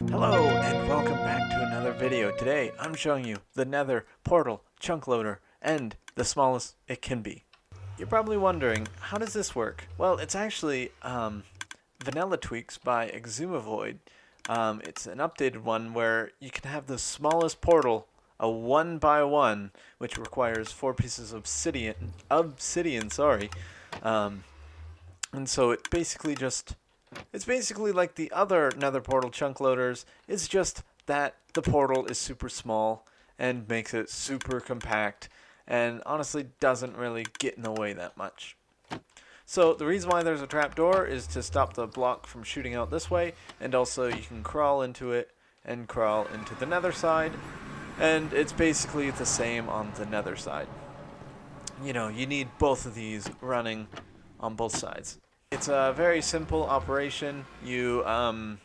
Hello and welcome back to another video. Today I'm showing you the Nether portal chunk loader and the smallest it can be. You're probably wondering, how does this work? Well, it's actually vanilla tweaks by Xisumiavoid. It's an updated one where you can have the smallest portal, a 1 by 1, which requires 4 pieces of obsidian, sorry. And so it's basically like the other Nether portal chunk loaders. It's just that the portal is super small and makes it super compact and honestly doesn't really get in the way that much. So the reason why there's a trapdoor is to stop the block from shooting out this way, and also you can crawl into it and crawl into the nether side, and it's basically the same on the nether side. You know, you need both of these running on both sides. It's a very simple operation. You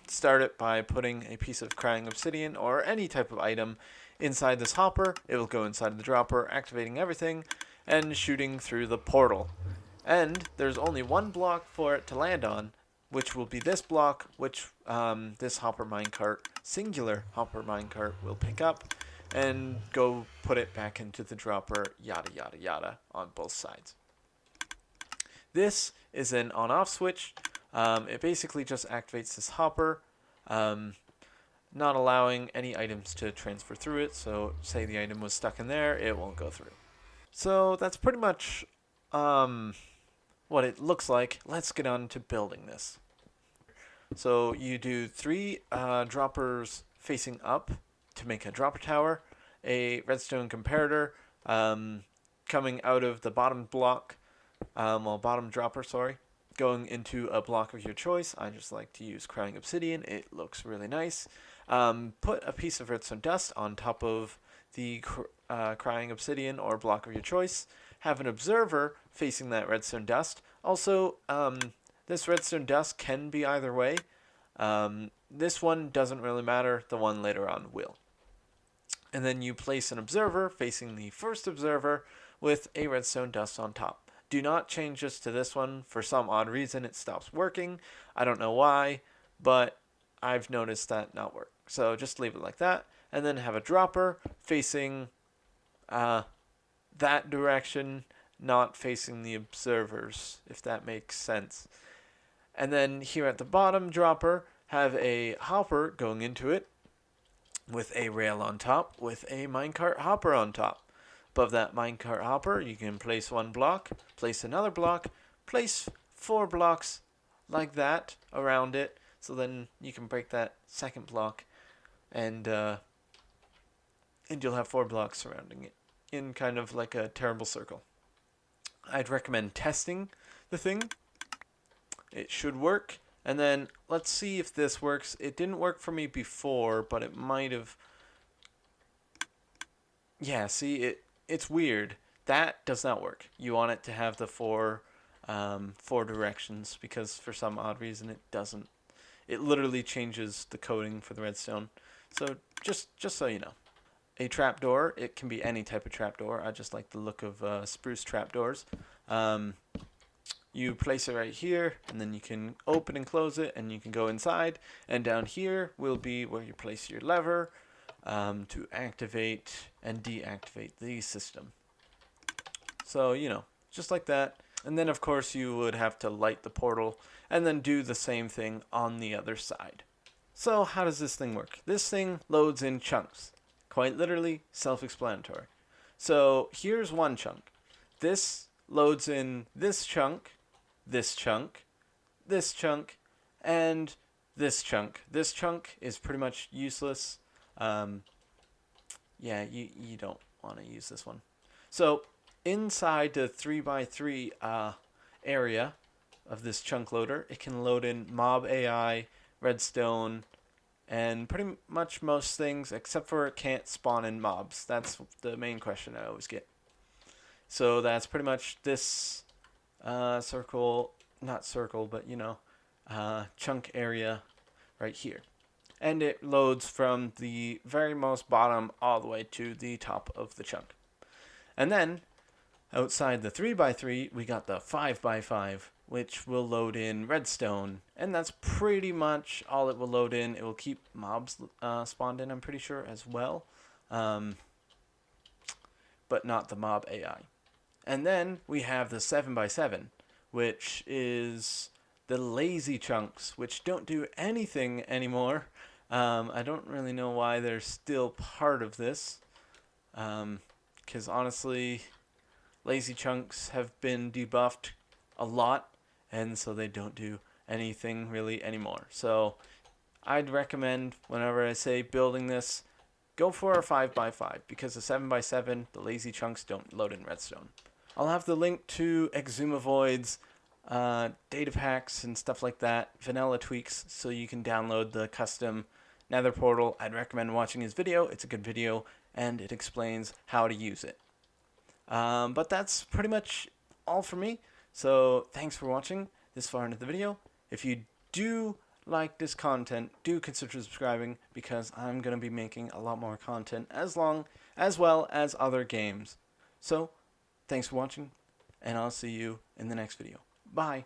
start it by putting a piece of crying obsidian or any type of item inside this hopper. It will go inside the dropper, activating everything and shooting through the portal. And there's only one block for it to land on, which will be this block, which this hopper minecart, singular hopper minecart, will pick up and go put it back into the dropper, yada yada yada, on both sides. This is an on-off switch. It basically just activates this hopper, not allowing any items to transfer through it. So say the item was stuck in there, it won't go through. So that's pretty much what it looks like. Let's get on to building this. So you do 3 droppers facing up to make a dropper tower, a redstone comparator coming out of the bottom block, bottom dropper, sorry, going into a block of your choice. I just like to use crying obsidian. It looks really nice. Put a piece of redstone dust on top of the crying obsidian or block of your choice. Have an observer facing that redstone dust. Also, this redstone dust can be either way. This one doesn't really matter. The one later on will. And then you place an observer facing the first observer with a redstone dust on top. Do not change this to this one. For some odd reason, it stops working. I don't know why, but I've noticed that not work. So just leave it like that. And then have a dropper facing that direction, not facing the observers, if that makes sense. And then here at the bottom dropper, have a hopper going into it with a rail on top, with a minecart hopper on top. Above that minecart hopper, you can place 1 block, place another block, place 4 blocks like that around it. So then you can break that second block, and you'll have 4 blocks surrounding it in kind of like a terrible circle. I'd recommend testing the thing. It should work. And then let's see if this works. It didn't work for me before, but it might have. Yeah, see, it's weird. That does not work. You want it to have the 4 directions, because for some odd reason it doesn't. It literally changes the coding for the redstone. So just so you know. A trapdoor, it can be any type of trapdoor. I just like the look of spruce trapdoors. You place it right here, and then you can open and close it, and you can go inside. And down here will be where you place your lever to activate and deactivate the system. So, you know, just like that. And then, of course, you would have to light the portal and then do the same thing on the other side. So how does this thing work? This thing loads in chunks. Quite literally, self-explanatory. So here's one chunk. This loads in this chunk, this chunk, this chunk, and this chunk. This chunk is pretty much useless. Yeah, you don't want to use this one. So inside the 3x3 area of this chunk loader, it can load in mob AI, redstone, and pretty much most things, except for it can't spawn in mobs. That's the main question I always get. So that's pretty much this circle, not circle, but you know, chunk area right here. And it loads from the very most bottom all the way to the top of the chunk. And then outside the 3x3, we got the 5x5, which will load in redstone, and that's pretty much all it will load in. It will keep mobs spawned in, I'm pretty sure, as well, but not the mob AI. And then we have the 7x7, which is the lazy chunks, which don't do anything anymore. I don't really know why they're still part of this, because honestly, lazy chunks have been debuffed a lot, and so they don't do anything really anymore. So I'd recommend, whenever I say building this, go for a 5x5, because the 7x7, the lazy chunks don't load in redstone. I'll have the link to Xisumiavoid's data packs and stuff like that, vanilla tweaks, so you can download the custom Nether portal. I'd recommend watching his video. It's a good video, and it explains how to use it. But that's pretty much all for me. So thanks for watching this far into the video. If you do like this content, do consider subscribing, because I'm going to be making a lot more content as well as other games. So thanks for watching, and I'll see you in the next video. Bye.